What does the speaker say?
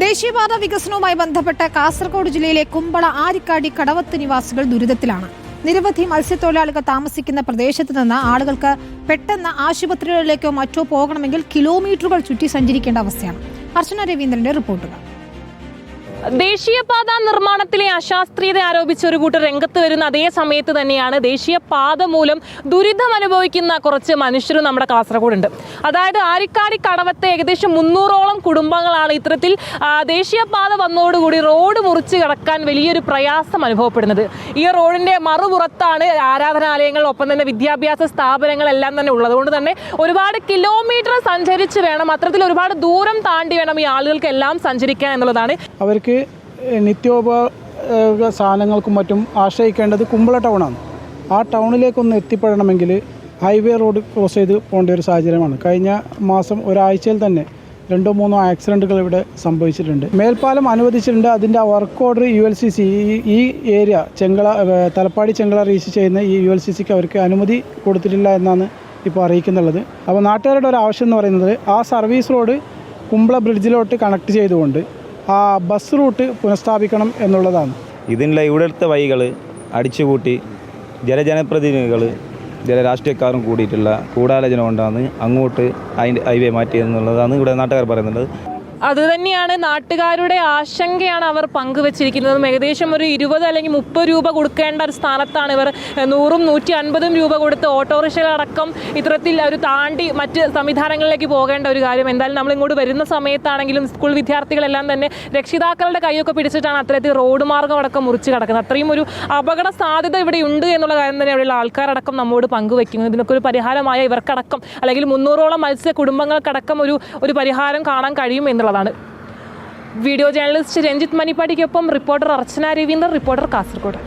ദേശീയപാത വികസനവുമായി ബന്ധപ്പെട്ട് കാസർഗോഡ് ജില്ലയിലെ കുമ്പള ആരിക്കാടി കടവത്ത് നിവാസികൾ ദുരിതത്തിലാണ്. നിരവധി മത്സ്യത്തൊഴിലാളികൾ താമസിക്കുന്ന പ്രദേശത്ത് നിന്ന് ആളുകൾക്ക് പെട്ടെന്ന് ആശുപത്രികളിലേക്കോ മറ്റോ പോകണമെങ്കിൽ കിലോമീറ്ററുകൾ ചുറ്റി സഞ്ചരിക്കേണ്ട അവസ്ഥയാണ്. അർച്ചന രവീന്ദ്രന്റെ റിപ്പോർട്ടുകൾ. ദേശീയപാത നിർമ്മാണത്തിലെ അശാസ്ത്രീയത ആരോപിച്ച് ഒരു കൂട്ടർ രംഗത്ത് വരുന്ന അതേ സമയത്ത് തന്നെയാണ് ദേശീയപാത മൂലം ദുരിതം അനുഭവിക്കുന്ന കുറച്ച് മനുഷ്യരും നമ്മുടെ കാസർഗോഡുണ്ട്. അതായത് ആരിക്കാടി കടവത്തെ ഏകദേശം 300ഓളം കുടുംബങ്ങളാണ് ഇത്തരത്തിൽ ദേശീയപാത വന്നതോടുകൂടി റോഡ് മുറിച്ച് കടക്കാൻ വലിയൊരു പ്രയാസം അനുഭവപ്പെടുന്നത്. ഈ റോഡിന്റെ മറുപുറത്താണ് ആരാധനാലയങ്ങൾ, ഒപ്പം തന്നെ വിദ്യാഭ്യാസ സ്ഥാപനങ്ങളെല്ലാം തന്നെ ഉള്ളത്. അതുകൊണ്ട് തന്നെ ഒരുപാട് കിലോമീറ്റർ സഞ്ചരിച്ച് വേണം, അത്തരത്തിൽ ദൂരം താണ്ടി വേണം ഈ ആളുകൾക്കെല്ലാം സഞ്ചരിക്കാൻ എന്നുള്ളതാണ്. അവർക്ക് നിത്യോപയോഗ സാധനങ്ങൾക്കും മറ്റും ആശ്രയിക്കേണ്ടത് കുമ്പള ടൗണാണ്. ആ ടൗണിലേക്കൊന്ന് എത്തിപ്പെടണമെങ്കിൽ ഹൈവേ റോഡ് ക്രോസ് ചെയ്ത് പോകേണ്ട ഒരു സാഹചര്യമാണ്. കഴിഞ്ഞ മാസം ഒരാഴ്ചയിൽ തന്നെ 2-3 ആക്സിഡൻറ്റുകൾ ഇവിടെ സംഭവിച്ചിട്ടുണ്ട്. മേൽപ്പാലം അനുവദിച്ചിട്ടുണ്ട്. അതിൻ്റെ വർക്ക് ഓർഡർ ULCC ഈ ഏരിയ തലപ്പാടി ചെങ്കള റീച്ച് ചെയ്യുന്ന ഈ ULCCക്ക് അവർക്ക് അനുമതി കൊടുത്തിട്ടില്ല എന്നാണ് ഇപ്പോൾ അറിയിക്കുന്നുള്ളത്. അപ്പോൾ നാട്ടുകാരുടെ ഒരു ആവശ്യം എന്ന് പറയുന്നത് ആ സർവീസ് റോഡ് കുമ്പള ബ്രിഡ്ജിലോട്ട് കണക്ട് ചെയ്തുകൊണ്ട് ആ ബസ് റൂട്ട് പുനഃസ്ഥാപിക്കണം എന്നുള്ളതാണ്. ഇതിനുള്ള ഇവിടുത്തെ വഴികൾ അടിച്ചുകൂട്ടി ജനപ്രതിനിധികൾ രാഷ്ട്രീയക്കാരും കൂടിയിട്ടുള്ള ഗൂഢാലോചന കൊണ്ടാണ് അങ്ങോട്ട് അതിൻ്റെ ഹൈവേ മാറ്റിയെന്നുള്ളതാണ് ഇവിടെ നാട്ടുകാർ പറയുന്നത്. അതുതന്നെയാണ് നാട്ടുകാരുടെ ആശങ്കയാണ് അവർ പങ്കുവച്ചിരിക്കുന്നതും. ഏകദേശം ഒരു 20 അല്ലെങ്കിൽ 30 രൂപ കൊടുക്കേണ്ട ഒരു സ്ഥാനത്താണ് ഇവർ 100-150 രൂപ കൊടുത്ത് ഓട്ടോറിക്ഷകളടക്കം ഇത്തരത്തിൽ ഒരു താണ്ടി മറ്റ് സംവിധാനങ്ങളിലേക്ക് പോകേണ്ട ഒരു കാര്യം. എന്തായാലും നമ്മളിങ്ങോട്ട് വരുന്ന സമയത്താണെങ്കിലും സ്കൂൾ വിദ്യാർത്ഥികളെല്ലാം തന്നെ രക്ഷിതാക്കളുടെ കൈയൊക്കെ പിടിച്ചിട്ടാണ് അത്തരത്തിൽ റോഡ് മാർഗം അടക്കം മുറിച്ച് കിടക്കുന്നത്. അത്രയും ഒരു അപകട സാധ്യത ഇവിടെ ഉണ്ട് എന്നുള്ള കാര്യം തന്നെ അവിടെയുള്ള ആൾക്കാരടക്കം നമ്മോട് പങ്കുവയ്ക്കുന്നത്. ഇതിനൊക്കെ ഒരു പരിഹാരമായ ഇവർക്കടക്കം അല്ലെങ്കിൽ 300ഓളം മത്സ്യ കുടുംബങ്ങൾക്കടക്കം ഒരു പരിഹാരം കാണാൻ കഴിയും എന്നുള്ളത്. വീഡിയോ ജേർണലിസ്റ്റ് രഞ്ജിത്ത് മണിപ്പാടിക്കൊപ്പം റിപ്പോർട്ടർ അർച്ചന രവീന്ദ്രൻ, റിപ്പോർട്ടർ കാസർഗോഡ്.